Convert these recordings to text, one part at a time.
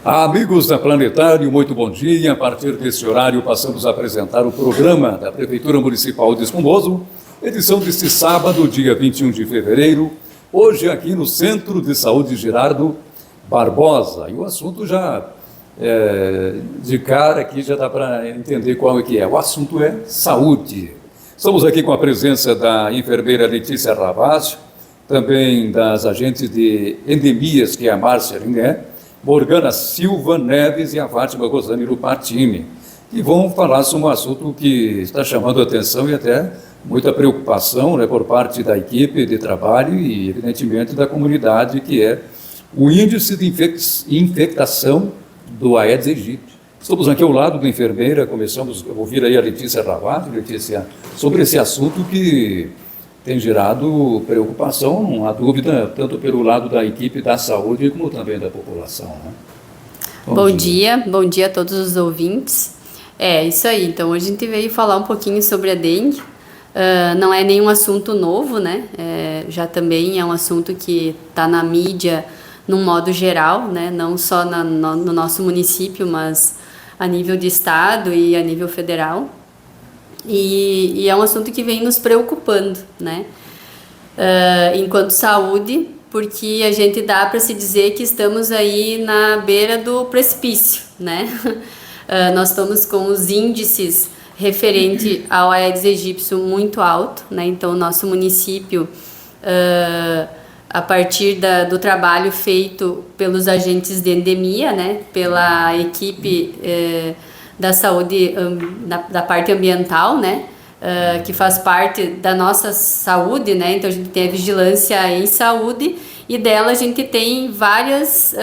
Amigos da Planetário, muito bom dia. A partir desse horário, passamos a apresentar o programa da Prefeitura Municipal de Espumoso, edição deste sábado, dia 21 de fevereiro, hoje aqui no Centro de Saúde Gerardo Barbosa. E o assunto já, de cara aqui, já dá para entender qual é que é. O assunto é saúde. Estamos aqui com a presença da enfermeira Letícia Ravaz, também das agentes de endemias, que é a Márcia Ringé, Morgana Silva Neves e a Fátima Rosane Lupatini, que vão falar sobre um assunto que está chamando a atenção e até muita preocupação, né, por parte da equipe de trabalho e, evidentemente, da comunidade, que é o índice de infectação do Aedes aegypti. Estamos aqui ao lado da enfermeira, começamos a ouvir aí a Letícia Ravaz, Letícia, sobre esse assunto que tem gerado preocupação, a dúvida, tanto pelo lado da equipe da saúde, como também da população, né? Bom dia a todos os ouvintes. Isso aí, então hoje a gente veio falar um pouquinho sobre a dengue. Não é nenhum assunto novo, né? Já também é um assunto que está na mídia num modo geral, né? Não só no nosso município, mas a nível de estado e a nível federal. E é um assunto que vem nos preocupando, né? Enquanto saúde, porque a gente dá para se dizer que estamos aí na beira do precipício, né? Nós estamos com os índices referente ao Aedes aegypti muito alto, né? Então, o nosso município, a partir do trabalho feito pelos agentes de endemia, né? Pela equipe da saúde, da parte ambiental, né? Que faz parte da nossa saúde, né? Então a gente tem a vigilância em saúde e dela a gente tem várias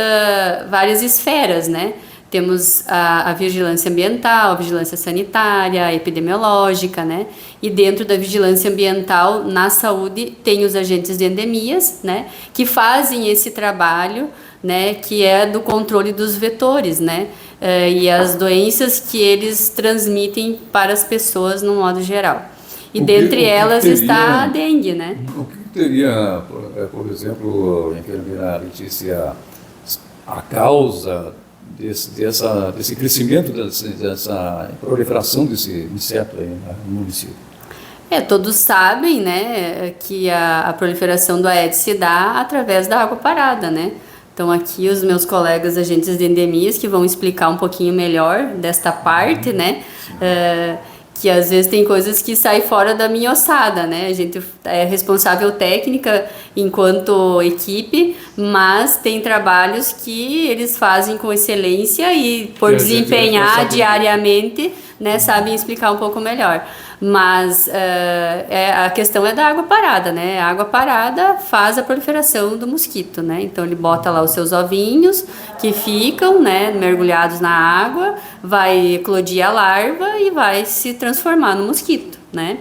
esferas, né? Temos a vigilância ambiental, a vigilância sanitária, a epidemiológica, né? E dentro da vigilância ambiental, na saúde, tem os agentes de endemias, né? Que fazem esse trabalho, né? Que é do controle dos vetores, né? E as doenças que eles transmitem para as pessoas no modo geral. E dentre elas está a dengue, né? O que teria, por exemplo, enfermeira Letícia, a causa desse crescimento, dessa proliferação desse inseto aí no município? Todos sabem, né, que a proliferação do Aedes se dá através da água parada, né? Então aqui os meus colegas agentes de endemias que vão explicar um pouquinho melhor desta parte, né? Que às vezes tem coisas que saem fora da minha ossada, né? A gente é responsável técnica enquanto equipe, mas tem trabalhos que eles fazem com excelência e por desempenhar diariamente, né, sabem explicar um pouco melhor. Mas a questão é da água parada, né? A água parada faz a proliferação do mosquito, né? Então ele bota lá os seus ovinhos que ficam, né, mergulhados na água, vai eclodir a larva e vai se transformar no mosquito, né?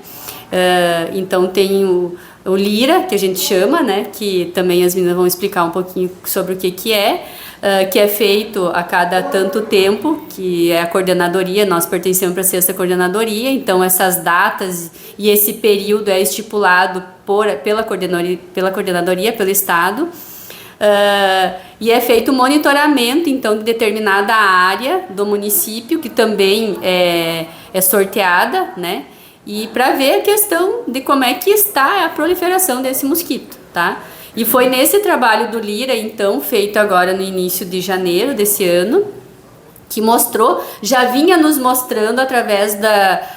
Então tem o lira, que a gente chama, né? Que também as meninas vão explicar um pouquinho sobre o que é feito a cada tanto tempo, que é a coordenadoria, nós pertencemos para a sexta coordenadoria, então essas datas e esse período é estipulado pela coordenadoria, pelo Estado, e é feito monitoramento, então, de determinada área do município, que também é sorteada, né, e para ver a questão de como é que está a proliferação desse mosquito, tá? E foi nesse trabalho do Lira, então, feito agora no início de janeiro desse ano, que já vinha nos mostrando através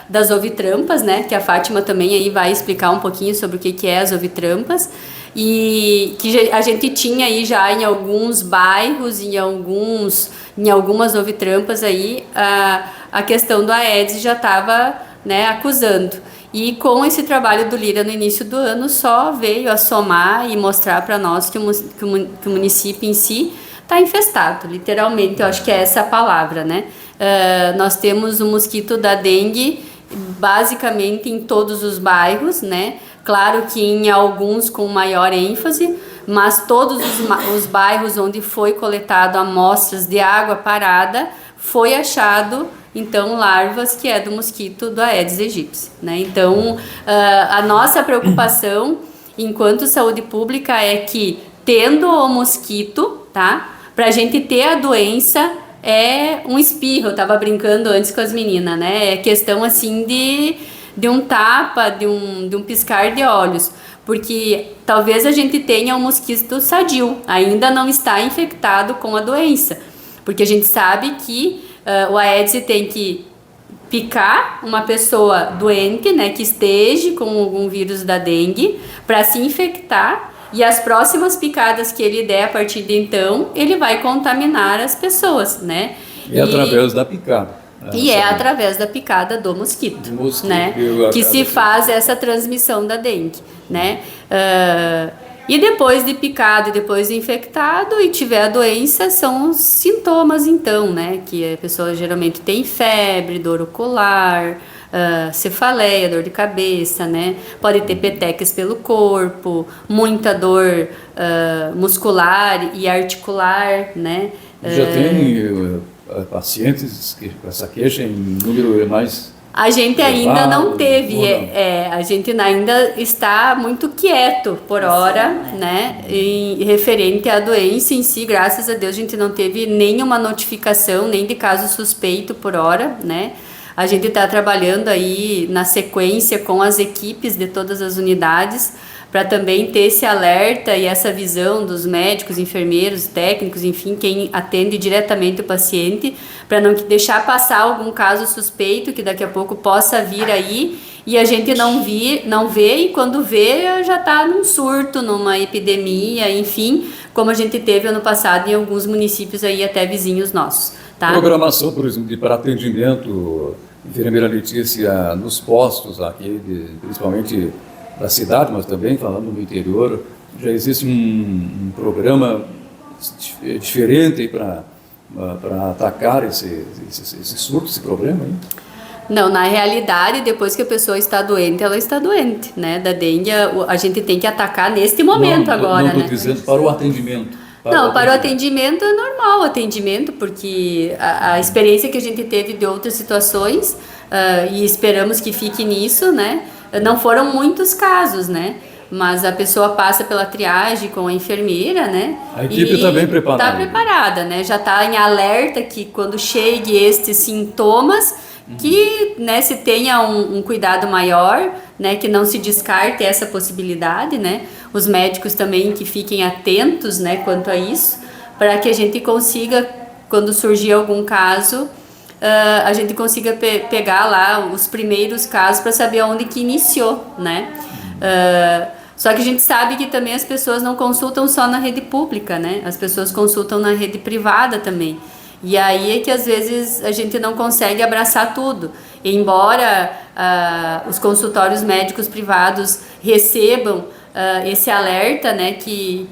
das ovitrampas, né? Que a Fátima também aí vai explicar um pouquinho sobre o que é as ovitrampas. E que a gente tinha aí já em alguns bairros, em algumas ovitrampas aí, a questão do Aedes já estava, né, acusando. E com esse trabalho do Lira no início do ano, só veio a somar e mostrar para nós que o município em si está infestado, literalmente, eu acho que é essa a palavra, né? Nós temos o mosquito da dengue basicamente em todos os bairros, né? Claro que em alguns com maior ênfase, mas todos os bairros onde foi coletado amostras de água parada, foi achado então larvas que é do mosquito do Aedes aegypti, né? Então a nossa preocupação enquanto saúde pública é que tendo o mosquito, tá? Para a gente ter a doença é um espirro. Eu estava brincando antes com as meninas, né? É questão assim de um tapa, de um piscar de olhos. Porque talvez a gente tenha um mosquito sadio, ainda não está infectado com a doença. Porque a gente sabe que o Aedes tem que picar uma pessoa doente, né, que esteja com algum vírus da dengue, para se infectar, e as próximas picadas que ele der a partir de então, ele vai contaminar as pessoas, né? E através da picada. E é através da picada do mosquito, né? Que se faz essa transmissão da dengue, né? E depois de picado e depois de infectado e tiver a doença, são os sintomas então, né? Que a pessoa geralmente tem febre, dor ocular, cefaleia, dor de cabeça, né? Pode ter petequias pelo corpo, muita dor muscular e articular, né? Já tem pacientes com essa queixa em número mais... A gente ainda não teve, a gente ainda está muito quieto por hora, né, em referente à doença em si. Graças a Deus a gente não teve nenhuma notificação, nem de caso suspeito por hora, né. A gente está trabalhando aí na sequência com as equipes de todas as unidades, para também ter esse alerta e essa visão dos médicos, enfermeiros, técnicos, enfim, quem atende diretamente o paciente, para não deixar passar algum caso suspeito que daqui a pouco possa vir aí e a gente não vê, e quando vê já está num surto, numa epidemia, enfim, como a gente teve ano passado em alguns municípios aí até vizinhos nossos. Tá? Programação, por exemplo, para atendimento, enfermeira Letícia, nos postos aqui, principalmente da cidade, mas também falando no interior, já existe um programa diferente para atacar esse surto, esse problema? Hein? Não, na realidade, depois que a pessoa está doente, ela está doente, né? Da dengue, a gente tem que atacar neste momento agora, né? Não estou dizendo para o atendimento. Para o atendimento é normal o atendimento, porque a experiência que a gente teve de outras situações, e esperamos que fique nisso, né? Não foram muitos casos, né? Mas a pessoa passa pela triagem com a enfermeira, né? A equipe está bem preparada. Está preparada, né? Já está em alerta que quando chegue estes sintomas, que, né, se tenha um cuidado maior, né? Que não se descarte essa possibilidade, né? Os médicos também que fiquem atentos, né? Quanto a isso, para que a gente consiga, quando surgir algum caso, a gente consiga pegar lá os primeiros casos para saber onde que iniciou, né? Só que a gente sabe que também as pessoas não consultam só na rede pública, né? As pessoas consultam na rede privada também. E aí é que às vezes a gente não consegue abraçar tudo. E embora os consultórios médicos privados recebam esse alerta, né? Que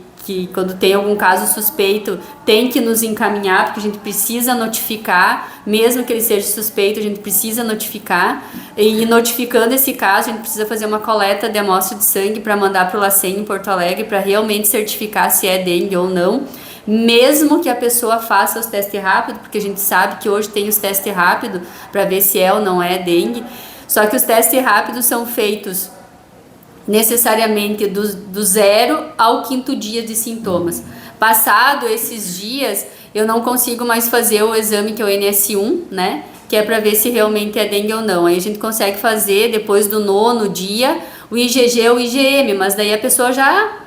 quando tem algum caso suspeito, tem que nos encaminhar, porque a gente precisa notificar, mesmo que ele seja suspeito, a gente precisa notificar, e notificando esse caso, a gente precisa fazer uma coleta de amostra de sangue para mandar para o LACEN em Porto Alegre, para realmente certificar se é dengue ou não, mesmo que a pessoa faça os testes rápidos, porque a gente sabe que hoje tem os testes rápidos, para ver se é ou não é dengue, só que os testes rápidos são feitos necessariamente do 0 ao 5º dia de sintomas. Passado esses dias, eu não consigo mais fazer o exame que é o NS1, né? Que é para ver se realmente é dengue ou não. Aí a gente consegue fazer, depois do 9º dia, o IgG ou o IgM, mas daí a pessoa já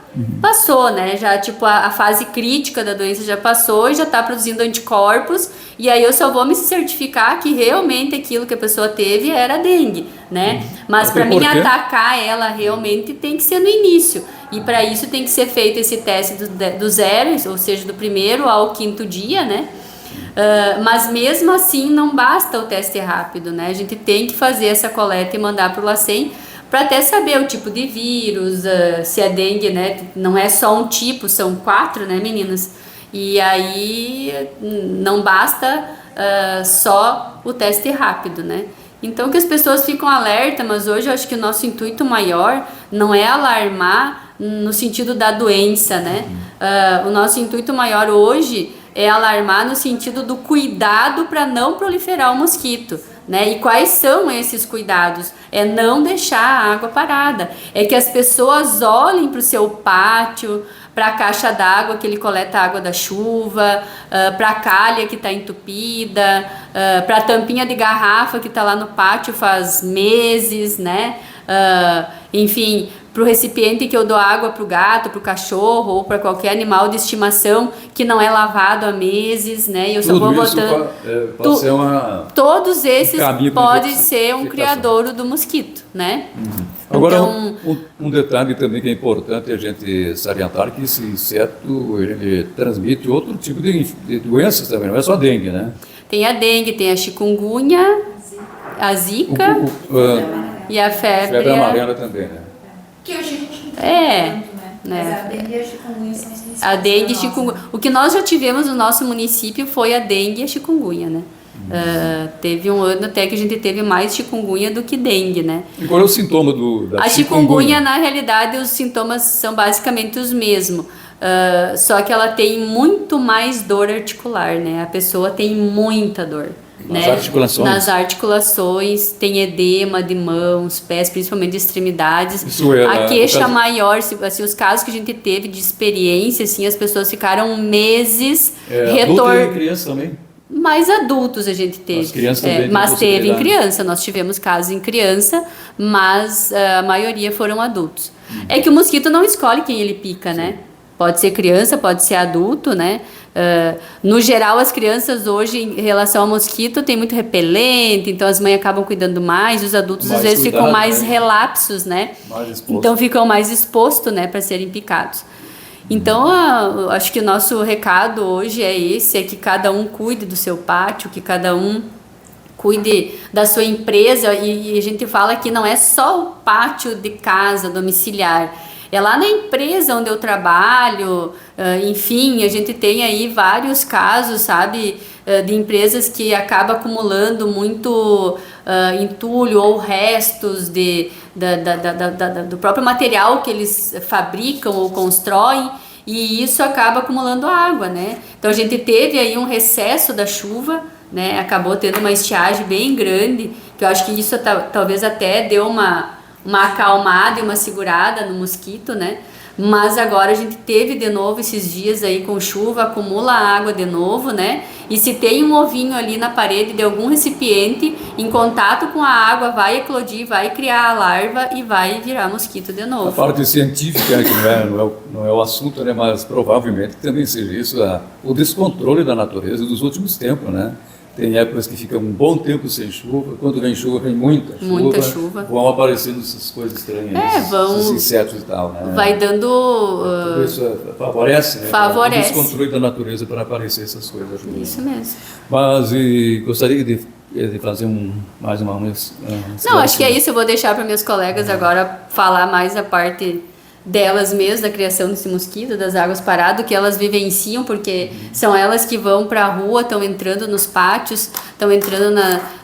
passou, né? Já, tipo, a fase crítica da doença já passou e já está produzindo anticorpos, e aí eu só vou me certificar que realmente aquilo que a pessoa teve era dengue, né? Mas para mim atacar ela realmente tem que ser no início, e para isso tem que ser feito esse teste do 0, ou seja, do 1º ao 5º dia, né? Mas mesmo assim não basta o teste rápido, né? A gente tem que fazer essa coleta e mandar para o LACEN, para até saber o tipo de vírus, se é dengue, né? Não é só um tipo, são 4, né, meninas? E aí não basta só o teste rápido, né? Então que as pessoas ficam alerta, mas hoje eu acho que o nosso intuito maior não é alarmar no sentido da doença, né? O nosso intuito maior hoje é alarmar no sentido do cuidado para não proliferar o mosquito, né? E quais são esses cuidados? É não deixar a água parada, é que as pessoas olhem para o seu pátio, para a caixa d'água que ele coleta a água da chuva, para a calha que está entupida, para a tampinha de garrafa que está lá no pátio faz meses, né? Enfim, para o recipiente que eu dou água para o gato, para o cachorro ou para qualquer animal de estimação que não é lavado há meses, né? E eu só vou botando. Pode ser todos esses podem de ser um criadouro do mosquito, né? Agora, Então, um detalhe também que é importante a gente salientar, que esse inseto ele transmite outro tipo de doenças também, não é só dengue, né? tem a dengue, tem a chikungunya, a zika e a Febre amarela também, né? Que a gente né? Mas a dengue e a chikungunya são as principais. A dengue e pra nós, chikungunya. né? O que nós já tivemos no nosso município foi a dengue e a chikungunya, né? Teve um ano até que a gente teve mais chikungunya do que dengue, né? E qual é o sintoma da A chikungunya, na realidade, os sintomas são basicamente os mesmos. Só que ela tem muito mais dor articular, né? A pessoa tem muita dor. Nas né? articulações? Nas articulações, tem edema de mãos, pés, principalmente de extremidades. Isso é, a queixa caso... maior, assim, os casos que a gente teve de experiência, assim, as pessoas ficaram meses Adulto e criança também? Mais adultos a gente teve. As crianças também mas têm teve em possibilidade. criança, nós tivemos casos em criança, mas a maioria foram adultos. É que o mosquito não escolhe quem ele pica, né? Pode ser criança, pode ser adulto, né? No geral, as crianças hoje, em relação ao mosquito, tem muito repelente, então as mães acabam cuidando mais, os adultos Mais às vezes ficam cuidado, mais né? relapsos, né? Mais exposto. Então ficam mais expostos, né, para serem picados. Então, acho que o nosso recado hoje é esse, é que cada um cuide do seu pátio, que cada um cuide da sua empresa, e a gente fala que não é só o pátio de casa domiciliar, é lá na empresa onde eu trabalho, enfim, a gente tem aí vários casos, sabe, de empresas que acabam acumulando muito entulho ou restos do próprio material que eles fabricam ou constroem, e isso acaba acumulando água, né? Então a gente teve aí um recesso da chuva, né? Acabou tendo uma estiagem bem grande, que eu acho que isso talvez até deu uma acalmada e uma segurada no mosquito, né? Mas agora a gente teve de novo esses dias aí com chuva, acumula água de novo, né? E se tem um ovinho ali na parede de algum recipiente, em contato com a água, vai eclodir, vai criar a larva e vai virar mosquito de A novo. parte científica, que não é o assunto, né? Mas provavelmente também seja isso, o descontrole da natureza dos últimos tempos, né? Tem épocas que fica um bom tempo sem chuva, quando vem chuva, vem muita chuva. Muita chuva. Vão aparecendo essas coisas estranhas, esses insetos e tal, né? Vai dando... Tudo isso favorece, né? Favorece. O descontrole da natureza para aparecer essas coisas. Isso mesmo. Mas gostaria de fazer mais uma... Não, acho que é isso. Eu vou deixar para meus colegas agora falar mais a parte delas mesmas, da criação desse mosquito, das águas paradas, que elas vivenciam, porque são elas que vão para a rua, estão entrando nos pátios, estão entrando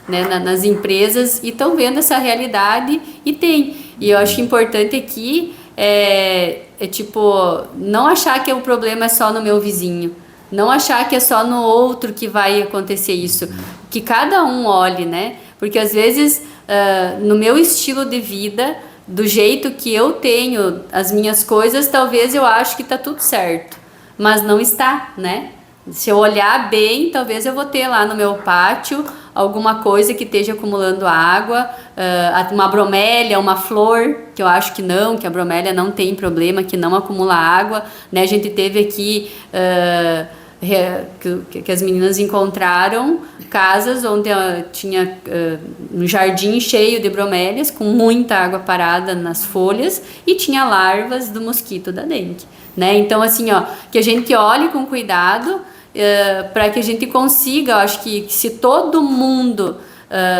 nas empresas e estão vendo essa realidade e tem. E eu acho importante aqui tipo, não achar que o problema é só no meu vizinho, não achar que é só no outro que vai acontecer isso, que cada um olhe, né? Porque às vezes, no meu estilo de vida, do jeito que eu tenho as minhas coisas, talvez eu acho que está tudo certo, mas não está, né? Se eu olhar bem, talvez eu vou ter lá no meu pátio alguma coisa que esteja acumulando água, uma bromélia, uma flor, que eu acho que a bromélia não tem problema, que não acumula água, né? A gente teve aqui... que as meninas encontraram casas onde tinha um jardim cheio de bromélias com muita água parada nas folhas e tinha larvas do mosquito da dengue, né? Então assim, que a gente olhe com cuidado para que a gente consiga, eu acho que se todo mundo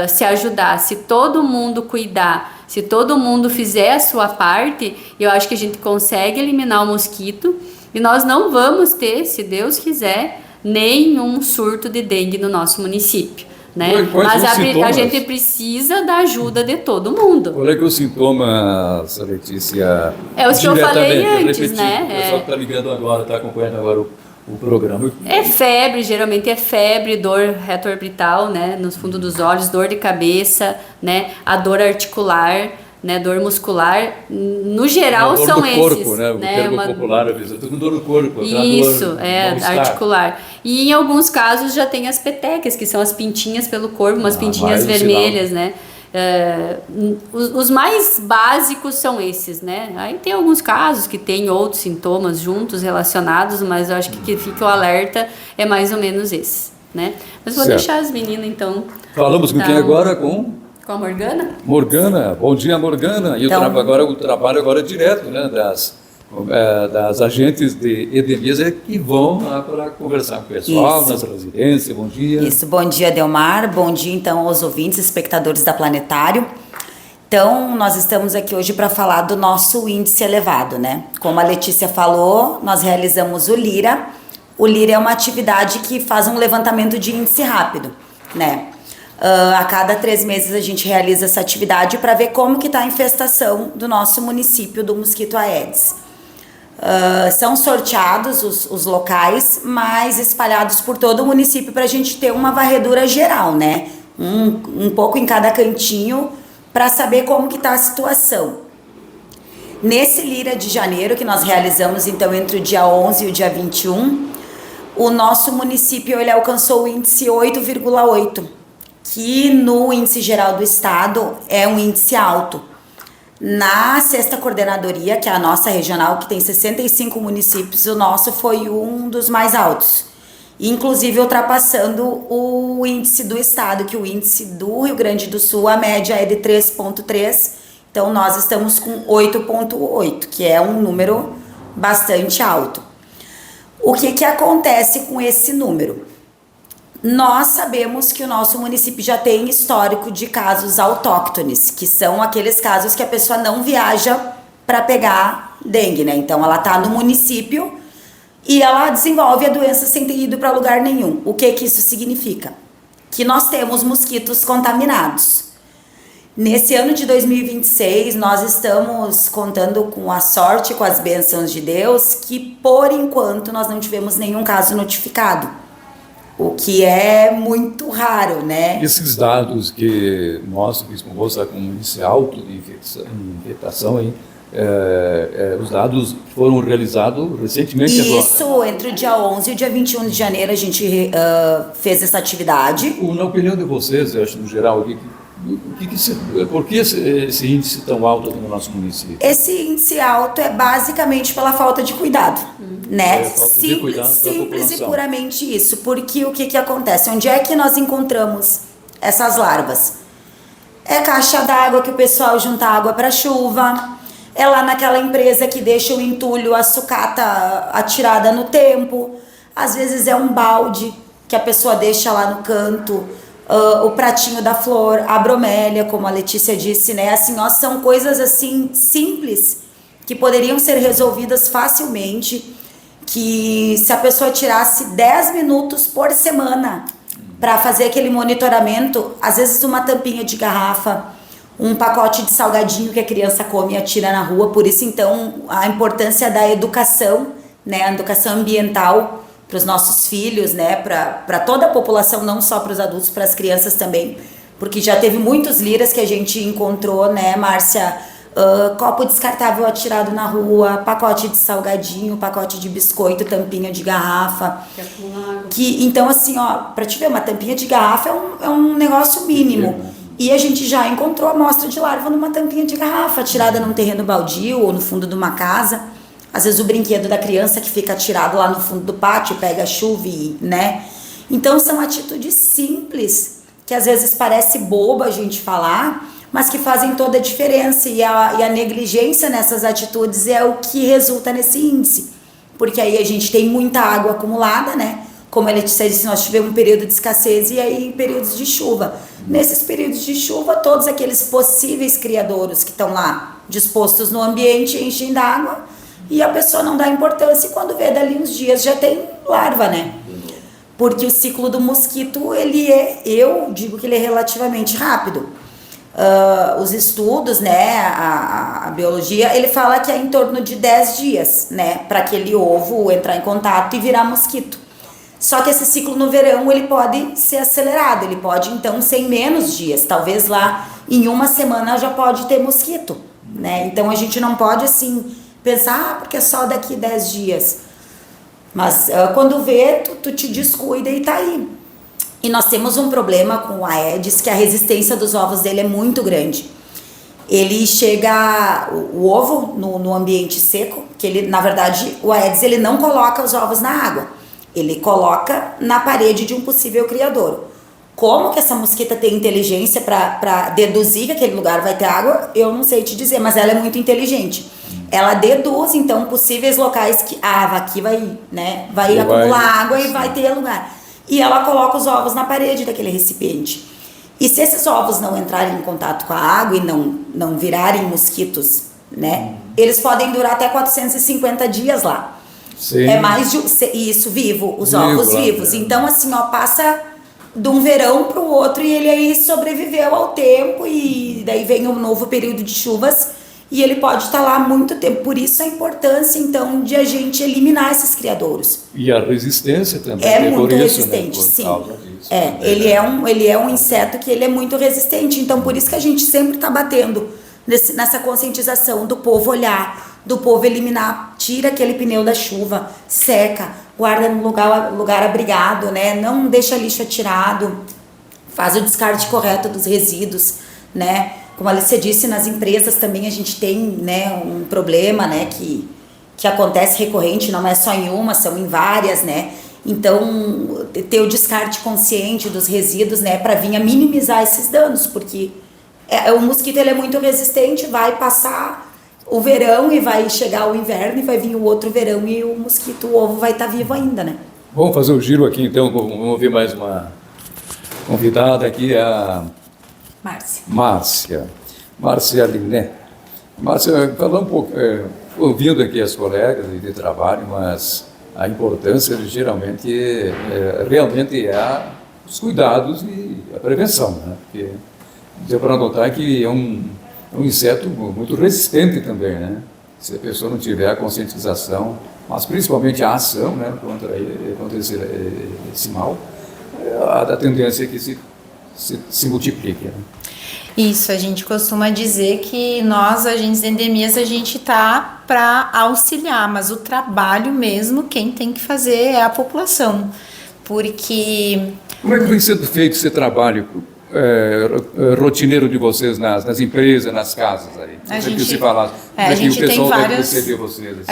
se ajudar, se todo mundo cuidar, se todo mundo fizer a sua parte, eu acho que a gente consegue eliminar o mosquito. E nós não vamos ter, se Deus quiser, nenhum surto de dengue no nosso município, né? Mas a gente precisa da ajuda de todo mundo. Qual é que é o sintoma, Letícia? É os que eu falei antes, né? O pessoal que está ligando agora, está acompanhando agora o programa. É febre, geralmente é febre, dor retroorbital, né, nos fundos dos olhos, dor de cabeça, né, a dor articular, né, dor muscular, no geral dor são do esses, corpo, né? O né, termo popular, às vezes, eu tô com dor no corpo. isso, dor, articular. E em alguns casos já tem as petecas, que são as pintinhas pelo corpo, umas pintinhas vermelhas, né? Os mais básicos são esses, né? Aí tem alguns casos que tem outros sintomas juntos relacionados, mas eu acho que fica o alerta é mais ou menos esse, né? Mas vou deixar as meninas então. Falamos com quem agora? Com a Morgana? Morgana, bom dia Morgana. E então, o trabalho agora é direto, né? Das agentes de endemias que vão lá para conversar com o pessoal, Isso. nas residências. Bom dia. Isso, bom dia, Delmar. Bom dia, então, aos ouvintes, espectadores da Planetário. Então, nós estamos aqui hoje para falar do nosso índice elevado, né? Como a Letícia falou, nós realizamos o LIRA. O LIRA é uma atividade que faz um levantamento de índice rápido, né? A cada 3 meses a gente realiza essa atividade para ver como que está a infestação do nosso município do mosquito Aedes. São sorteados os locais, mas espalhados por todo o município para a gente ter uma varredura geral, né? Um pouco em cada cantinho para saber como que está a situação. Nesse LIRA de janeiro, que nós realizamos então entre o dia 11 e o dia 21, o nosso município ele alcançou o índice 8,8, que no índice geral do estado é um índice alto. Na 6ª coordenadoria, que é a nossa regional, que tem 65 municípios, o nosso foi um dos mais altos, inclusive ultrapassando o índice do estado, que o índice do Rio Grande do Sul, a média é de 3,3, então nós estamos com 8,8, que é um número bastante alto. O que acontece com esse número? Nós sabemos que o nosso município já tem histórico de casos autóctones, que são aqueles casos que a pessoa não viaja para pegar dengue, né? Então ela está no município e ela desenvolve a doença sem ter ido para lugar nenhum. O que isso significa? Que nós temos mosquitos contaminados. Nesse ano de 2026, nós estamos contando com a sorte, com as bênçãos de Deus, que por enquanto nós não tivemos nenhum caso notificado. O que é muito raro, né? Esses dados que mostram que o está com um índice alto de infectação, hein? Os dados foram realizados recentemente agora. Isso, entre o dia 11 e o dia 21 de janeiro a gente fez essa atividade. Na opinião de vocês, eu acho, no geral, por que esse índice tão alto no nosso município? Esse índice alto é basicamente pela falta de cuidado, né? Falta de cuidado Simples e puramente isso. Porque o que acontece? Onde é que nós encontramos essas larvas? É caixa d'água que o pessoal junta água para chuva, é lá naquela empresa que deixa o entulho, a sucata atirada no tempo, às vezes é um balde que a pessoa deixa lá no canto, o pratinho da flor, a bromélia, como a Letícia disse, né? Assim, ó, são coisas assim simples que poderiam ser resolvidas facilmente, que se a pessoa tirasse 10 minutos por semana para fazer aquele monitoramento, às vezes uma tampinha de garrafa, um pacote de salgadinho que a criança come e atira na rua. Por isso, então, a importância da educação, né? A educação ambiental para os nossos filhos, né, para toda a população, não só para os adultos, para as crianças também, porque já teve muitos liras que a gente encontrou, né, Márcia, copo descartável atirado na rua, pacote de salgadinho, pacote de biscoito, tampinha de garrafa, então assim, ó, para te ver, uma tampinha de garrafa é um negócio mínimo, e a gente já encontrou amostra de larva numa tampinha de garrafa, atirada num terreno baldio ou no fundo de uma casa. Às vezes o brinquedo da criança que fica atirado lá no fundo do pátio, pega chuva, né? Então são atitudes simples, que às vezes parece boba a gente falar, mas que fazem toda a diferença. E a negligência nessas atitudes é o que resulta nesse índice. Porque aí a gente tem muita água acumulada, né? Como a Letícia disse, nós tivemos um período de escassez e aí períodos de chuva. Nesses períodos de chuva, todos aqueles possíveis criadouros que estão lá dispostos no ambiente enchem d'água, e a pessoa não dá importância, e quando vê dali uns dias já tem larva, né? Porque o ciclo do mosquito, eu digo que ele é relativamente rápido. os estudos, né, a biologia, ele fala que é em torno de 10 dias, né, para aquele ovo entrar em contato e virar mosquito. Só que esse ciclo no verão, ele pode ser acelerado, ele pode então ser em menos dias, talvez lá em uma semana já pode ter mosquito, né, então a gente não pode assim pensar, porque é só daqui 10 dias, mas quando vê, tu te descuida e tá aí. E nós temos um problema com o Aedes, que a resistência dos ovos dele é muito grande. Ele chega, o ovo no ambiente seco, que ele, na verdade, o Aedes ele não coloca os ovos na água, ele coloca na parede de um possível criadouro. Como que essa mosquita tem inteligência para deduzir que aquele lugar vai ter água, eu não sei te dizer, mas ela é muito inteligente. Ela deduz, então, possíveis locais que, aqui vai, né, vai acumular água e vai ter lugar. E ela coloca os ovos na parede daquele recipiente. E se esses ovos não entrarem em contato com a água e não virarem mosquitos, né, eles podem durar até 450 dias lá. Sim. É mais de isso, vivo, os ovos vivos. Então, assim, passa de um verão para o outro e ele aí sobreviveu ao tempo e daí vem um novo período de chuvas e ele pode estar lá há muito tempo. Por isso a importância, então, de a gente eliminar esses criadouros. E a resistência também. É muito resistente, sim. Ele é um inseto que ele é muito resistente. Então, por isso que a gente sempre está batendo nessa conscientização do povo olhar, do povo eliminar, tira aquele pneu da chuva, seca, guarda no lugar abrigado, né? Não deixa lixo atirado, faz o descarte correto dos resíduos, né? Como a Alicia disse, nas empresas também a gente tem, né, um problema, né, que acontece recorrente, não é só em uma, são em várias, né? Então, ter o descarte consciente dos resíduos, né, para vir a minimizar esses danos, porque o mosquito ele é muito resistente, vai passar o verão e vai chegar o inverno e vai vir o outro verão e o mosquito, o ovo vai estar vivo ainda, né? Vamos fazer o giro aqui, então, vamos ouvir mais uma convidada aqui, a Márcia Liné. Márcia, falar um pouco, ouvindo aqui as colegas de trabalho, mas a importância geralmente realmente é os cuidados e a prevenção, né? Porque deu para notar que é um inseto muito resistente também, né? Se a pessoa não tiver a conscientização, mas principalmente a ação, né, contra esse mal, a tendência é que se multiplique, né? Isso, a gente costuma dizer que nós, agentes de endemias, a gente tá para auxiliar, mas o trabalho mesmo, quem tem que fazer é a população, porque... Como é que vem sendo feito esse trabalho rotineiro de vocês nas empresas, nas casas aí? A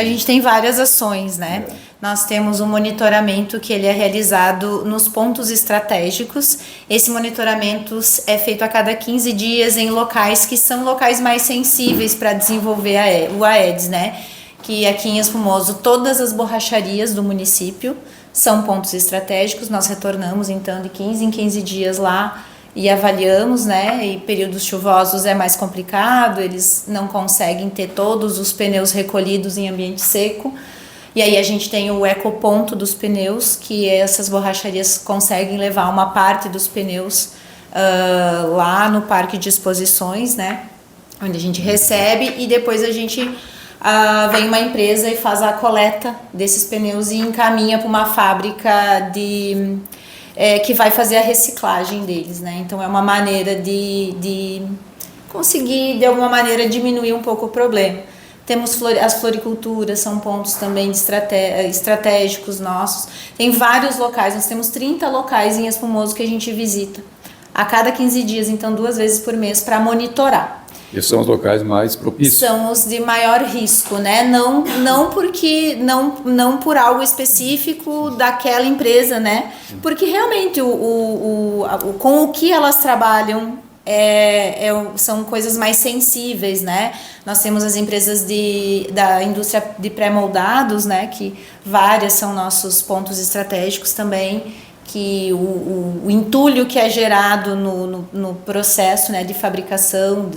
gente tem várias ações, né? Nós temos um monitoramento que ele é realizado nos pontos estratégicos. Esse monitoramento é feito a cada 15 dias em locais que são locais mais sensíveis para desenvolver o Aedes, né? Que aqui em Espumoso, todas as borracharias do município são pontos estratégicos. Nós retornamos então de 15 em 15 dias lá e avaliamos, né? E períodos chuvosos é mais complicado, eles não conseguem ter todos os pneus recolhidos em ambiente seco. E aí a gente tem o ecoponto dos pneus, que essas borracharias conseguem levar uma parte dos pneus lá no parque de exposições, né? Onde a gente recebe e depois a gente vem uma empresa e faz a coleta desses pneus e encaminha para uma fábrica que vai fazer a reciclagem deles, né? Então é uma maneira de conseguir, de alguma maneira, diminuir um pouco o problema. Temos as floriculturas, são pontos também estratégicos nossos. Tem vários locais, nós temos 30 locais em Espumoso que a gente visita a cada 15 dias, então 2 vezes por mês, para monitorar. E são os locais mais propícios? São os de maior risco, né? Não por algo específico daquela empresa, né? Porque realmente com o que elas trabalham são coisas mais sensíveis, né? Nós temos as empresas da indústria de pré-moldados, né? Que várias são nossos pontos estratégicos também, que o entulho que é gerado no processo, né, de fabricação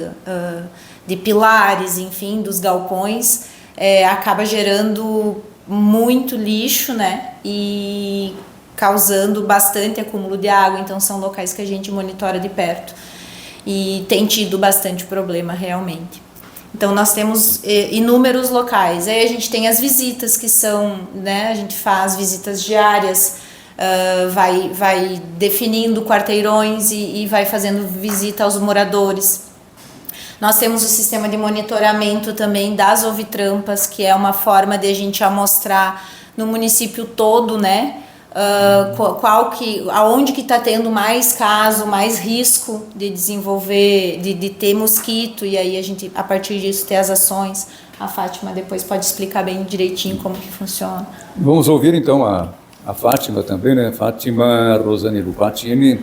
de pilares, enfim, dos galpões, acaba gerando muito lixo, né, e causando bastante acúmulo de água. Então são locais que a gente monitora de perto. e tem tido bastante problema realmente. Então nós temos inúmeros locais. Aí a gente tem as visitas que são, né, a gente faz visitas diárias, vai definindo quarteirões e vai fazendo visita aos moradores. Nós temos o sistema de monitoramento também das ovitrampas, que é uma forma de a gente amostrar no município todo, né, aonde que está tendo mais caso, mais risco de desenvolver, de ter mosquito, e aí a gente, a partir disso, ter as ações. A Fátima depois pode explicar bem direitinho como que funciona. Vamos ouvir então a Fátima também, né? Fátima Rosane Lupatini,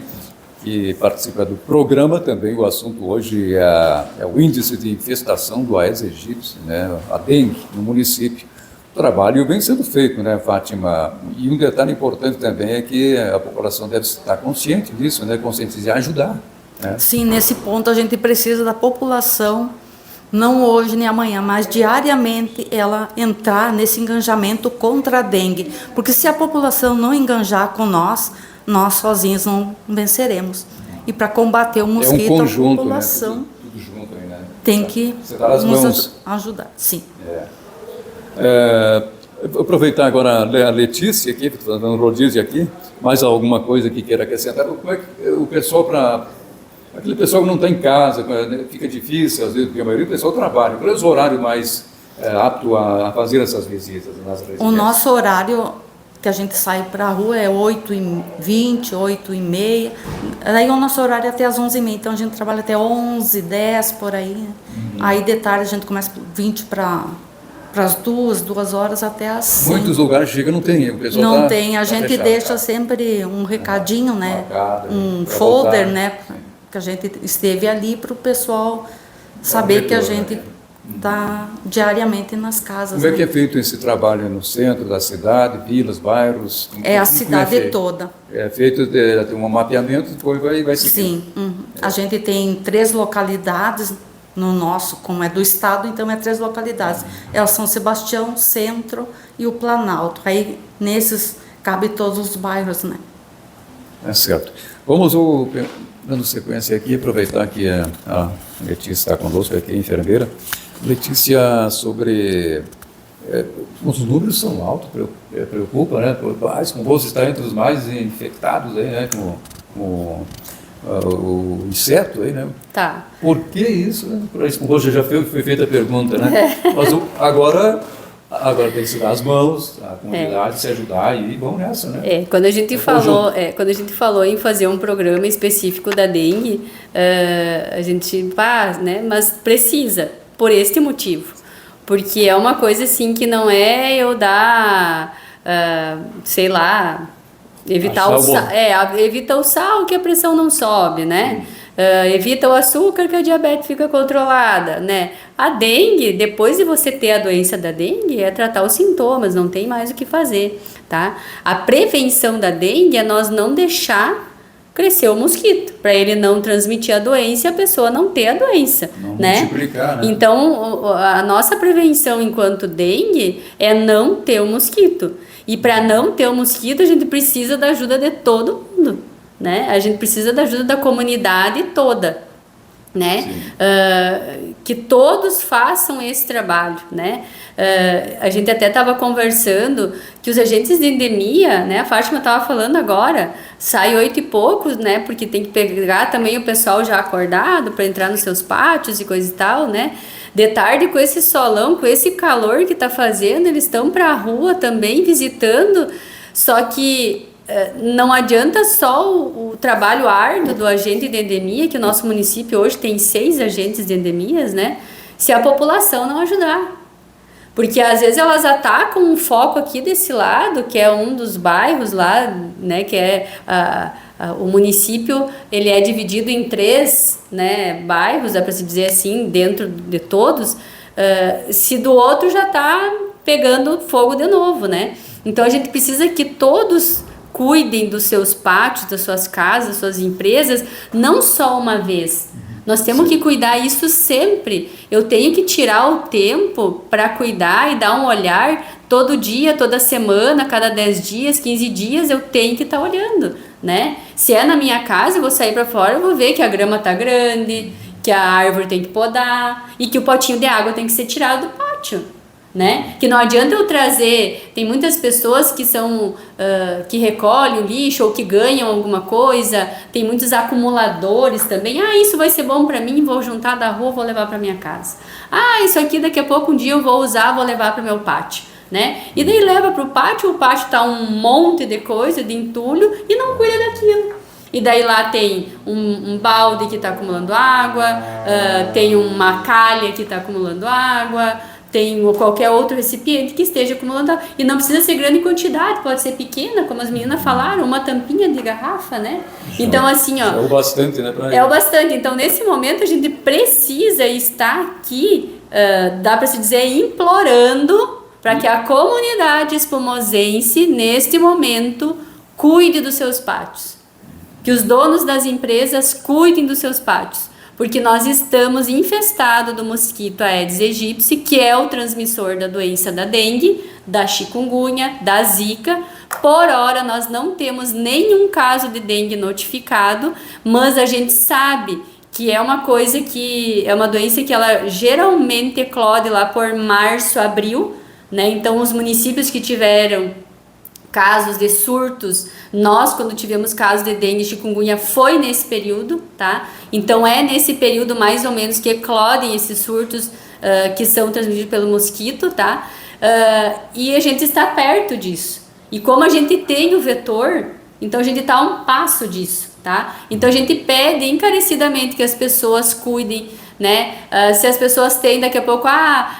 que participa do programa também. O assunto hoje é o índice de infestação do Aedes aegypti, né? A dengue no município. O trabalho vem sendo feito, né, Fátima? E um detalhe importante também é que a população deve estar consciente disso, né? Conscientizar e ajudar, né? Sim, nesse ponto a gente precisa da população, não hoje nem amanhã, mas diariamente ela entrar nesse engajamento contra a dengue. Porque se a população não engajar com nós sozinhos não venceremos. E para combater o mosquito, é um conjunto, a população, né? Tudo junto aí, né? Tem que nos ajudar. Sim. Aproveitar agora a Letícia aqui, estou dando rodízio aqui, mais alguma coisa que queira acrescentar? Como é que o pessoal, aquele pessoal que não está em casa, fica difícil, às vezes, porque a maioria do pessoal trabalha, qual é o horário mais apto a fazer essas visitas nas residências? O nosso horário que a gente sai para a rua é 8h20, 8h30, daí o nosso horário é até as 11h30, então a gente trabalha até 11h10 por aí, né? Aí de tarde a gente começa 20 para as 2 horas até as 5. Muitos lugares chega, não tem. O pessoal não tem, a gente deixa sempre um recadinho, né? Marcado, um folder, voltar, né? Que a gente esteve ali para o pessoal saber que a gente está diariamente nas casas. Como é que é feito esse trabalho no centro da cidade, vilas, bairros? É a cidade toda. É feito, tem um mapeamento, depois vai seguindo. Sim, a gente tem 3 localidades no nosso, como é do estado, então é 3 localidades. É o São Sebastião, Centro e o Planalto. Aí nesses cabe todos os bairros, né? É certo. Vamos, dando sequência aqui, aproveitar que a Letícia está conosco aqui, enfermeira. Letícia, sobre... os números são altos, preocupa, né? A Escomboso está entre os mais infectados, aí, né? Com o inseto aí, né? Tá. Por que isso? Né? Para Escomboso já foi feita a pergunta, né? Mas agora tem que se dar as mãos, a comunidade se ajudar e vamos nessa, né? Quando a gente falou em fazer um programa específico da dengue, a gente faz, né? Mas precisa, por este motivo. Porque é uma coisa assim que não é eu dar, sei lá, evita o sal que a pressão não sobe, né? Evita o açúcar que a diabetes fica controlada, né? A dengue, depois de você ter a doença da dengue, é tratar os sintomas, não tem mais o que fazer, tá? A prevenção da dengue é nós não deixar crescer o mosquito, para ele não transmitir a doença e a pessoa não ter a doença, não né? Multiplicar, né? Então, a nossa prevenção enquanto dengue é não ter o mosquito. E para não ter o mosquito, a gente precisa da ajuda de todo mundo, né? A gente precisa da ajuda da comunidade toda, né? Que todos façam esse trabalho, né? A gente até estava conversando que os agentes de endemia, né? A Fátima estava falando agora, sai 8 e poucos, né? Porque tem que pegar também o pessoal já acordado para entrar nos seus pátios e coisa e tal, né? De tarde, com esse solão, com esse calor que está fazendo, eles estão para a rua também visitando, só que não adianta só o trabalho árduo do agente de endemia, que o nosso município hoje tem 6 agentes de endemias, né? Se a população não ajudar. Porque às vezes elas atacam um foco aqui desse lado, que é um dos bairros lá, né? Que é o município, ele é dividido em 3, né, bairros, dá para se dizer assim, dentro de todos. Se do outro já está pegando fogo de novo, né? Então a gente precisa que todos cuidem dos seus pátios, das suas casas, das suas empresas, não só uma vez. Nós temos que cuidar isso sempre. Eu tenho que tirar o tempo para cuidar e dar um olhar todo dia, toda semana, cada 10 dias, 15 dias, eu tenho que estar olhando, né? Se é na minha casa, eu vou sair para fora, eu vou ver que a grama tá grande, que a árvore tem que podar e que o potinho de água tem que ser tirado do pátio, né? Que não adianta eu trazer, tem muitas pessoas que são que recolhem o lixo ou que ganham alguma coisa, tem muitos acumuladores também. Isso vai ser bom para mim, vou juntar da rua, vou levar para minha casa. Isso aqui daqui a pouco um dia eu vou usar, vou levar para meu pátio, né? E daí leva para o pátio tá um monte de coisa, de entulho, e não cuida daquilo. E daí lá tem um balde que está acumulando água, tem uma calha que está acumulando água, tem qualquer outro recipiente que esteja acumulando água. E não precisa ser grande quantidade, pode ser pequena, como as meninas falaram, uma tampinha de garrafa, né? Então assim, ó... É o bastante, né? É o bastante. Então nesse momento a gente precisa estar aqui, dá para se dizer, implorando para que a comunidade espumosense, neste momento, cuide dos seus pátios. Que os donos das empresas cuidem dos seus pátios, porque nós estamos infestados do mosquito Aedes aegypti, que é o transmissor da doença da dengue, da chikungunya, da zika. Por hora nós não temos nenhum caso de dengue notificado, mas a gente sabe que é uma coisa que é uma doença que ela geralmente eclode lá por março, abril, né? Então os municípios que tiveram casos de surtos, nós quando tivemos casos de dengue e chikungunya foi nesse período, tá? Então é nesse período mais ou menos que eclodem esses surtos que são transmitidos pelo mosquito, tá? E a gente está perto disso. E como a gente tem o vetor, então a gente está a um passo disso, tá? Então a gente pede encarecidamente que as pessoas cuidem, né? Se as pessoas têm daqui a pouco,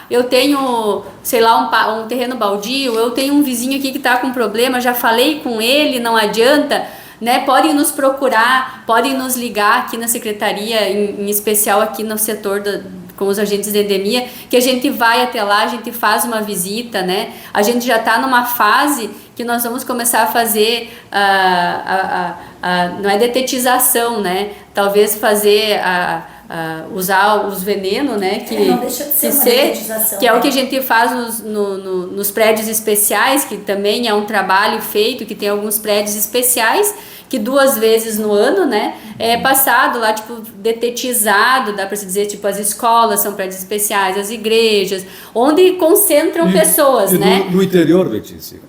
eu tenho, sei lá, um terreno baldio, eu tenho um vizinho aqui que está com problema, já falei com ele, não adianta, né? Podem nos procurar, podem nos ligar aqui na secretaria, em especial aqui no setor com os agentes de endemia, que a gente vai até lá, a gente faz uma visita, né? A gente já está numa fase que nós vamos começar a fazer, não é detetização, né? Talvez fazer usar os venenos, né? Que não deixa de ser uma detetização, que é o que a gente faz nos prédios especiais, que também é um trabalho feito, que tem alguns prédios especiais, que 2 vezes no ano, né, é passado lá, tipo, detetizado, dá para se dizer, tipo, as escolas são prédios especiais, as igrejas, onde concentram pessoas, né? No interior, Letícia,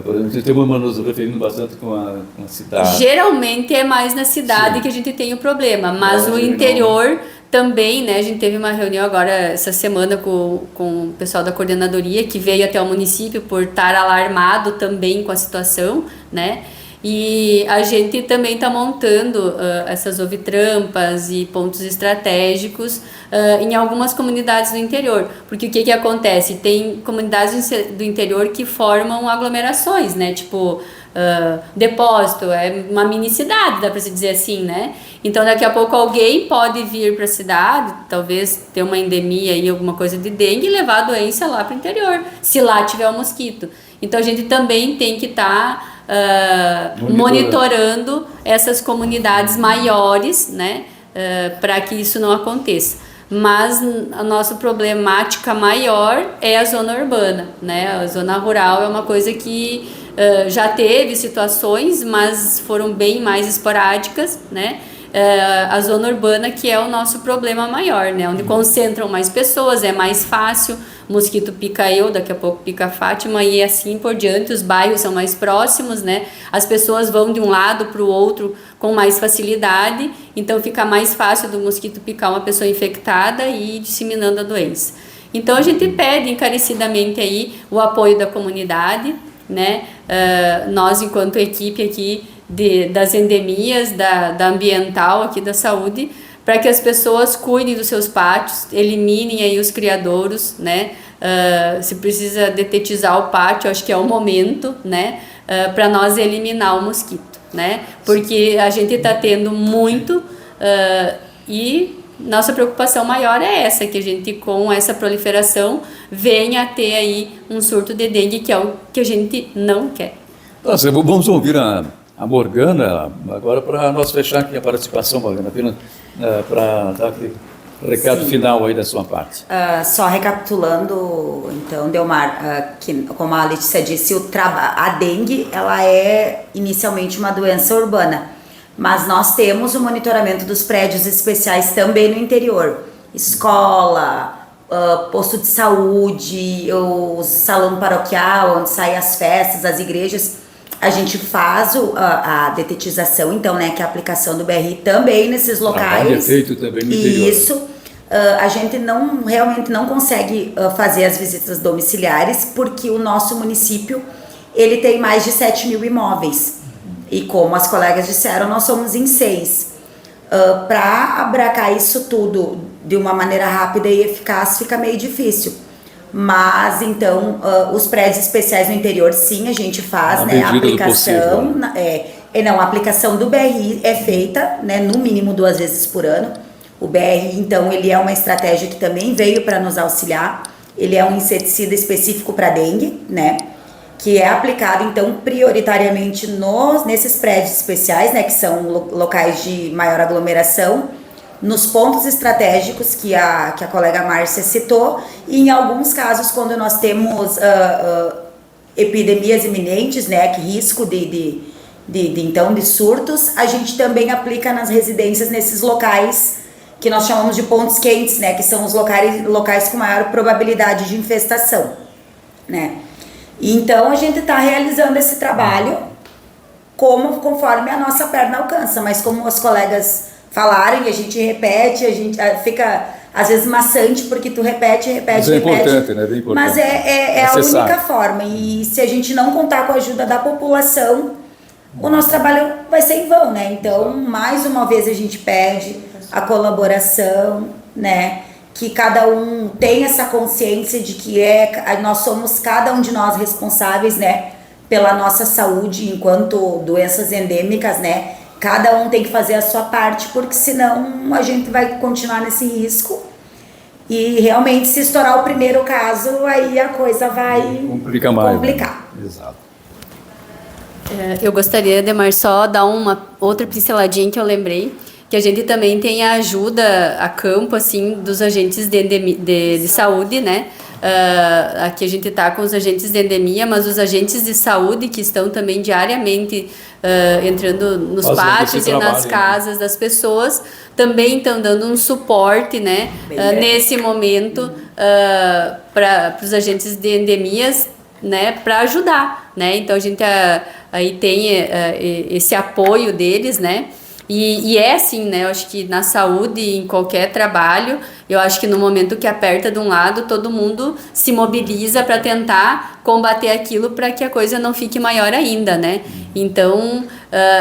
por exemplo, você tem uma nos referindo bastante com a cidade. Geralmente é mais na cidade, sim, que a gente tem o problema, mas no interior também, né, a gente teve uma reunião agora essa semana com o pessoal da coordenadoria, que veio até o município por estar alarmado também com a situação, né? E a gente também está montando essas ovitrampas e pontos estratégicos em algumas comunidades do interior. Porque o que acontece? Tem comunidades do interior que formam aglomerações, né? Tipo, depósito, é uma mini cidade, dá para se dizer assim, né? Então daqui a pouco alguém pode vir para a cidade, talvez ter uma endemia aí, alguma coisa de dengue, e levar a doença lá para o interior, se lá tiver o mosquito. Então a gente também tem que estar monitorando essas comunidades maiores, né, para que isso não aconteça. Mas a nossa problemática maior é a zona urbana, né? A zona rural é uma coisa que já teve situações, mas foram bem mais esporádicas, né? A zona urbana que é o nosso problema maior, né? Onde concentram mais pessoas, é mais fácil, o mosquito pica eu, daqui a pouco pica a Fátima e assim por diante, os bairros são mais próximos, né? As pessoas vão de um lado para o outro com mais facilidade, então fica mais fácil do mosquito picar uma pessoa infectada e ir disseminando a doença. Então a gente pede encarecidamente aí o apoio da comunidade, né? Nós enquanto equipe aqui das endemias, da ambiental aqui da saúde, para que as pessoas cuidem dos seus pátios, eliminem aí os criadouros, né? Se precisa detetizar o pátio, acho que é o momento, né? Para nós eliminar o mosquito, né? Porque a gente está tendo muito e nossa preocupação maior é essa, que a gente com essa proliferação venha a ter aí um surto de dengue, que é o que a gente não quer. Nossa, vamos ouvir a Morgana agora para nós fechar aqui a participação, Morgana, apenas para Recado Sim. final aí da sua parte. Só recapitulando, então, Delmar, que, como a Letícia disse, a dengue, ela é inicialmente uma doença urbana, mas nós temos o monitoramento dos prédios especiais também no interior, escola, posto de saúde, o salão paroquial, onde saem as festas, as igrejas. A gente faz a detetização, então, né, que é a aplicação do BRI também nesses locais. Trabalho é feito também no interior. Isso. A gente realmente não consegue fazer as visitas domiciliares porque o nosso município ele tem mais de 7 mil imóveis. E como as colegas disseram, nós somos em 6. Para abraçar isso tudo de uma maneira rápida e eficaz fica meio difícil. Mas então, os prédios especiais no interior, sim, a gente faz, né? A aplicação. A aplicação do BRI é feita, né, no mínimo 2 vezes por ano. O BRI, então, ele é uma estratégia que também veio para nos auxiliar. Ele é um inseticida específico para dengue, né? Que é aplicado, então, prioritariamente nesses prédios especiais, né? Que são locais de maior aglomeração, nos pontos estratégicos que a colega Márcia citou, e em alguns casos, quando nós temos epidemias iminentes, né, que risco de surtos, a gente também aplica nas residências nesses locais que nós chamamos de pontos quentes, né, que são os locais com maior probabilidade de infestação, né. Então a gente está realizando esse trabalho conforme a nossa perna alcança, mas como as colegas falaram e a gente repete, a gente fica às vezes maçante porque tu repete. Mas é importante, né? Bem importante. Mas é a única forma, e se a gente não contar com a ajuda da população, o nosso trabalho vai ser em vão, né? Então, mais uma vez a gente pede a colaboração, né? Que cada um tenha essa consciência de que nós somos cada um de nós responsáveis, né? Pela nossa saúde enquanto doenças endêmicas, né? Cada um tem que fazer a sua parte, porque senão a gente vai continuar nesse risco. E realmente, se estourar o primeiro caso, aí a coisa vai complicar. Né? Exato. Eu gostaria, Demar, só dar uma outra pinceladinha que eu lembrei, que a gente também tem a ajuda a campo, assim, dos agentes de saúde, né? Aqui a gente está com os agentes de mas os agentes de saúde que estão também diariamente entrando nos pátios e nas casas das pessoas, também estão dando um suporte, né, nesse momento para os agentes de endemias, né, para ajudar, né? Então a gente aí tem esse apoio deles, né? E é assim, né? Eu acho que na saúde, em qualquer trabalho, eu acho que no momento que aperta de um lado, todo mundo se mobiliza para tentar combater aquilo para que a coisa não fique maior ainda, né? Então,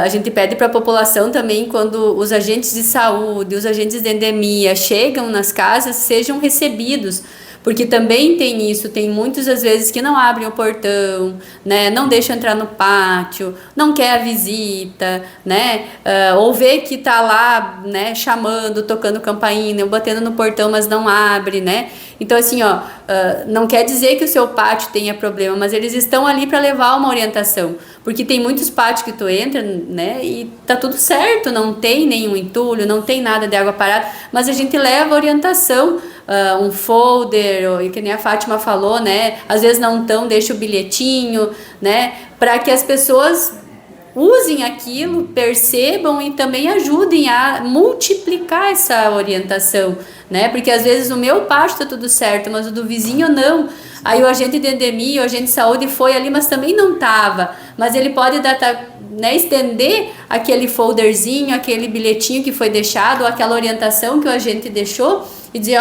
a gente pede para a população também, quando os agentes de saúde, os agentes de endemia chegam nas casas, sejam recebidos. Porque também tem isso, tem muitos às vezes que não abrem o portão, né, não deixam entrar no pátio, não quer a visita, né, ou vê que tá lá, né, chamando, tocando campainha, batendo no portão, mas não abre, né. Então assim, não quer dizer que o seu pátio tenha problema, mas eles estão ali para levar uma orientação, porque tem muitos pátios que tu entra, né, e tá tudo certo, não tem nenhum entulho, não tem nada de água parada, mas a gente leva orientação, um folder, e que nem a Fátima falou, né, às vezes não tão, deixa o bilhetinho, né, para que as pessoas usem aquilo, percebam e também ajudem a multiplicar essa orientação, né, porque às vezes o meu pátio tá tudo certo, mas o do vizinho não. Aí o agente de endemia, o agente de saúde foi ali, mas também não tava, mas ele pode né, estender aquele folderzinho, aquele bilhetinho que foi deixado, ou aquela orientação que o agente deixou, e dizer,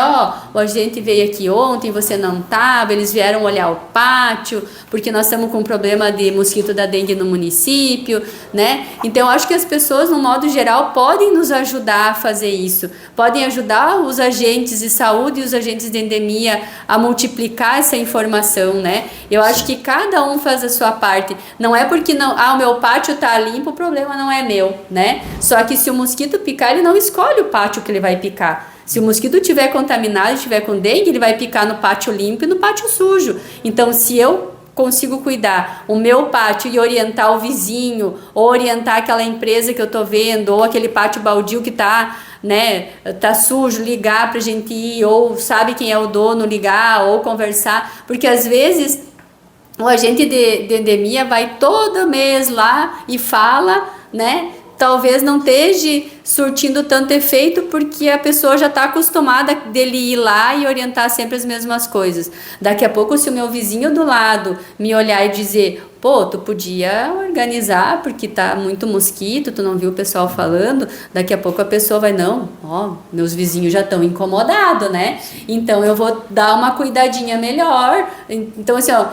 o agente veio aqui ontem, você não estava, eles vieram olhar o pátio, porque nós estamos com um problema de mosquito da dengue no município, né? Então, eu acho que as pessoas, no modo geral, podem nos ajudar a fazer isso, podem ajudar os agentes de saúde e os agentes de endemia a multiplicar essa informação, né? Eu acho que cada um faz a sua parte, não é porque o meu pátio está limpo, o problema não é meu, né? Só que se o mosquito picar, ele não escolhe o pátio que ele vai picar. Se o mosquito estiver contaminado, estiver com dengue, ele vai picar no pátio limpo e no pátio sujo. Então, se eu consigo cuidar o meu pátio e orientar o vizinho, ou orientar aquela empresa que eu estou vendo, ou aquele pátio baldio que está né, tá sujo, ligar pra gente ir, ou sabe quem é o dono, ligar, ou conversar, porque às vezes o agente de endemia vai todo mês lá e fala, né, talvez não esteja surtindo tanto efeito porque a pessoa já está acostumada dele ir lá e orientar sempre as mesmas coisas. Daqui a pouco, se o meu vizinho do lado me olhar e dizer, pô, tu podia organizar porque tá muito mosquito, tu não viu o pessoal falando, daqui a pouco a pessoa vai, não, ó, meus vizinhos já estão incomodados, né? Então eu vou dar uma cuidadinha melhor. Então, assim, ó,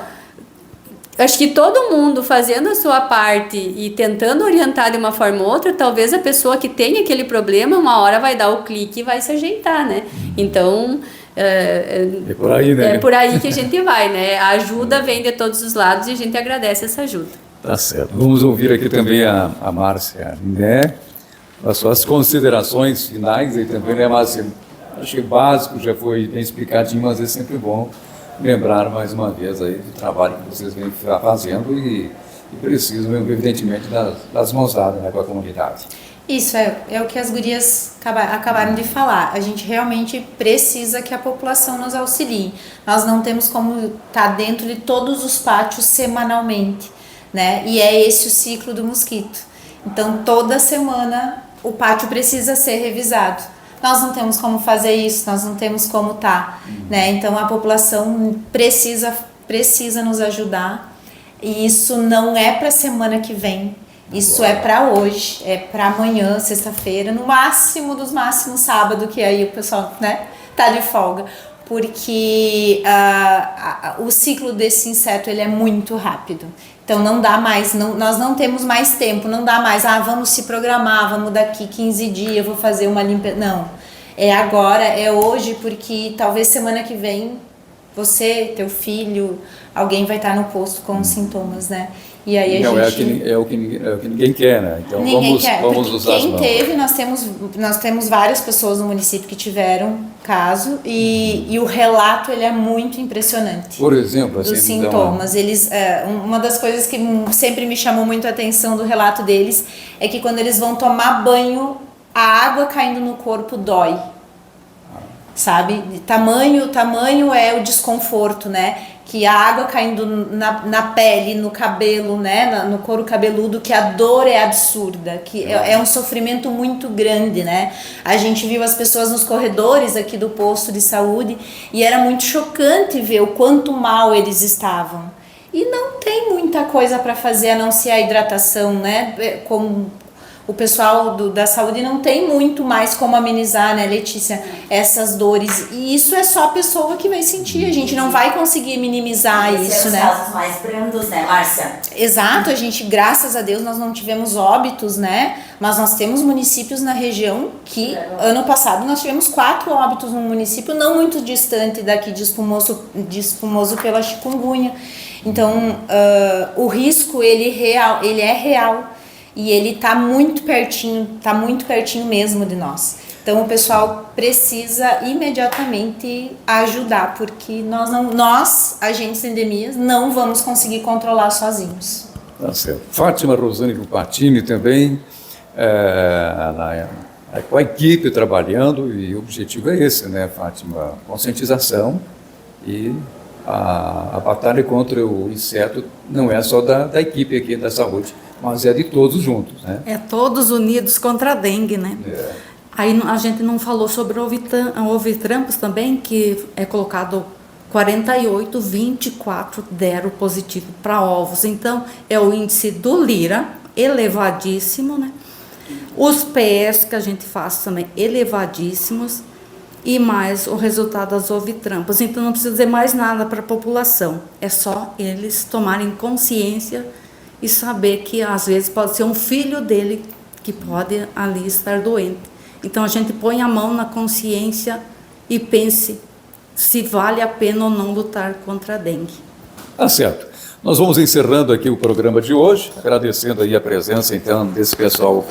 acho que todo mundo fazendo a sua parte e tentando orientar de uma forma ou outra, talvez a pessoa que tem aquele problema, uma hora vai dar o clique e vai se ajeitar, né? Então, é por aí, né? É por aí que a gente vai, né? A ajuda vem de todos os lados e a gente agradece essa ajuda. Tá certo. Vamos ouvir aqui também a Márcia, né? As suas considerações finais aí também, né, Márcia? Acho que o básico já foi bem explicadinho, mas é sempre bom lembrar mais uma vez aí do trabalho que vocês vêm fazendo e precisam, evidentemente, das mãos dadas, né, com a comunidade. Isso é o que as gurias acabaram de falar. A gente realmente precisa que a população nos auxilie. Nós não temos como estar dentro de todos os pátios semanalmente, né? E é esse o ciclo do mosquito. Então, toda semana o pátio precisa ser revisado. Nós não temos como fazer isso, nós não temos como estar, né? Então a população precisa nos ajudar. E isso não é para a semana que vem, isso é para hoje, é para amanhã, sexta-feira, no máximo dos máximos sábado, que aí o pessoal, né, tá de folga, porque o ciclo desse inseto ele é muito rápido. Então não dá mais, nós não temos mais tempo, não dá mais, vamos se programar, vamos daqui 15 dias, vou fazer uma limpeza. Não, é agora, é hoje, porque talvez semana que vem você, teu filho, alguém vai estar no posto com sintomas, né? E aí não, é o que ninguém quer, né? Então vamos usar as mãos. Quem teve, nós temos várias pessoas no município que tiveram caso e o relato ele é muito impressionante. Por exemplo, assim, dos sintomas. Eles, uma das coisas que sempre me chamou muito a atenção do relato deles é que quando eles vão tomar banho, a água caindo no corpo dói. Sabe? Tamanho é o desconforto, né? Que a água caindo na pele, no cabelo, né? No couro cabeludo, que a dor é absurda, que é um sofrimento muito grande, né? A gente viu as pessoas nos corredores aqui do posto de saúde e era muito chocante ver o quanto mal eles estavam. E não tem muita coisa para fazer a não ser a hidratação, né? Como o pessoal da saúde não tem muito mais como amenizar, né, Letícia, essas dores. E isso é só a pessoa que vai sentir. A gente não vai conseguir minimizar isso, né? São os casos mais brandos, né, Márcia? Exato, a gente, graças a Deus, nós não tivemos óbitos, né? Mas nós temos municípios na região que, ano passado, nós tivemos 4 óbitos num município não muito distante daqui de Espumoso pela chikungunya. Então, o risco, ele é real. E ele está muito pertinho mesmo de nós. Então o pessoal precisa imediatamente ajudar, porque nós, agentes de endemias, não vamos conseguir controlar sozinhos. Tá certo. Fátima Rosane Lupatini também, com a equipe trabalhando, e o objetivo é esse, né, Fátima? Conscientização e a batalha contra o inseto não é só da equipe aqui da saúde, mas é de todos juntos, né? É todos unidos contra a dengue, né? Aí a gente não falou sobre o Ovitrampos também, que é colocado 48, 24 deram positivo para ovos. Então, é o índice do Lira, elevadíssimo, né? Os PS que a gente faz também, elevadíssimos. E mais o resultado das Ovitrampos. Então, não precisa dizer mais nada para a população. É só eles tomarem consciência e saber que às vezes pode ser um filho dele que pode ali estar doente. Então a gente põe a mão na consciência e pense se vale a pena ou não lutar contra a dengue. Tá certo. Nós vamos encerrando aqui o programa de hoje, agradecendo aí a presença então desse pessoal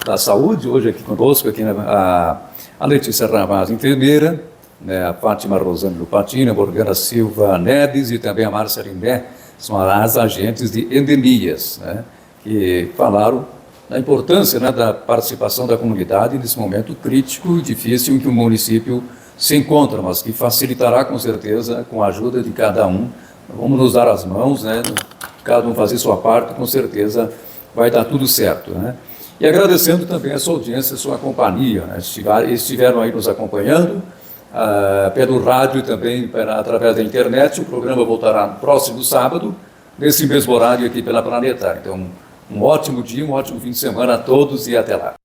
da saúde, hoje aqui conosco, aqui a Letícia Ravaz, enfermeira, né, a Fátima Rosane Lupatini, a Morgana Silva Neves e também a Márcia Lindé, são as agentes de endemias, né, que falaram da importância, né, da participação da comunidade nesse momento crítico e difícil em que o município se encontra, mas que facilitará com certeza com a ajuda de cada um. Vamos nos dar as mãos, né, cada um fazer sua parte, com certeza vai dar tudo certo, né? E agradecendo também a sua audiência, a sua companhia, né? Estiveram aí nos acompanhando, pelo rádio também, através da internet. O programa voltará no próximo sábado, nesse mesmo horário aqui pela Planetária. Então, um ótimo dia, um ótimo fim de semana a todos e até lá.